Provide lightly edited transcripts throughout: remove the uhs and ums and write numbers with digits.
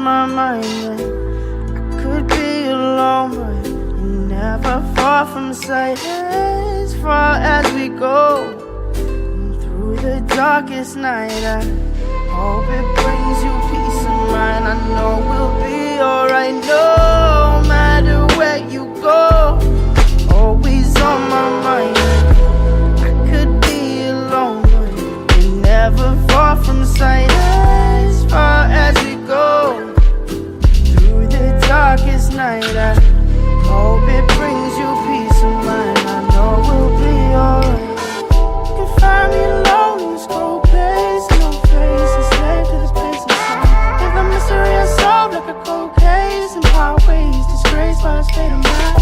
my mind that I could be alone, but you're never far from sight. As far as we go, through the darkest night, I hope it brings you peace of mind. I know we'll be alright, no matter where you go. Always on my mind, I could be alone, but you're never far from sight. As far as we go, through the darkest night, I hope it brings you peace of mind. I know we'll be alright. You can find me alone in this cold place, no face, enslaved to this place inside. If the mystery unsolved like a cold case, and highways disgraced by a state of mind.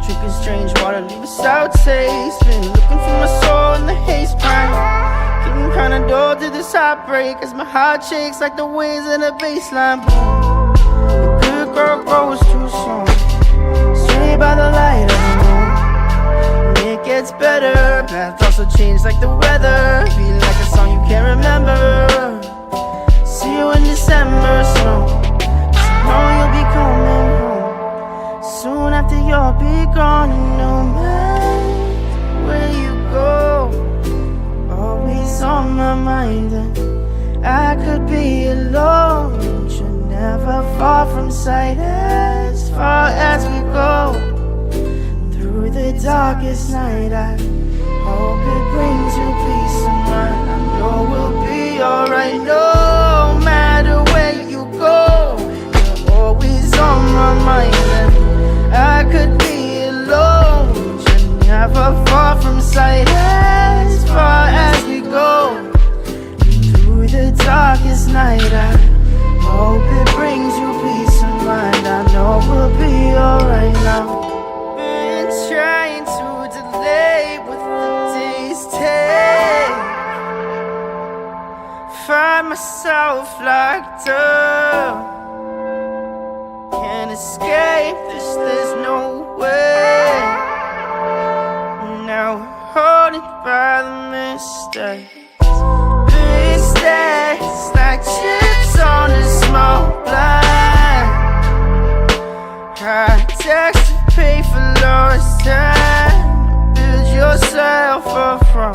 Drinking strange water, leave a sour taste. Been looking for my soul in the haze pine. Getting kinda dull to this heartbreak as my heart shakes like the waves in a baseline. Boom. The good girl grows too soon, straight by the light of the moon. And it gets better, paths also change like the weather. Feel like a song you can't remember. See you in December snow, 'cause I know you'll be coming home soon after you'll be gone. And no matter where you go, always on my mind, and I could be alone, but you're never far from sight. As far as we go, through the darkest night, I hope it brings you peace of mind. I know we'll be alright, no matter where you go. You're always on my mind, and I could be alone, but you're never far from sight. As far as we go, through the darkest night, I hope it brings you peace of mind. I know we'll be alright now. Been trying to delay what the days take. Find myself locked up, can't escape this, there's no way. Now haunted by the mistakes. Big stacks like chips on a small blind. High tax to pay for lost time. Build yourself up from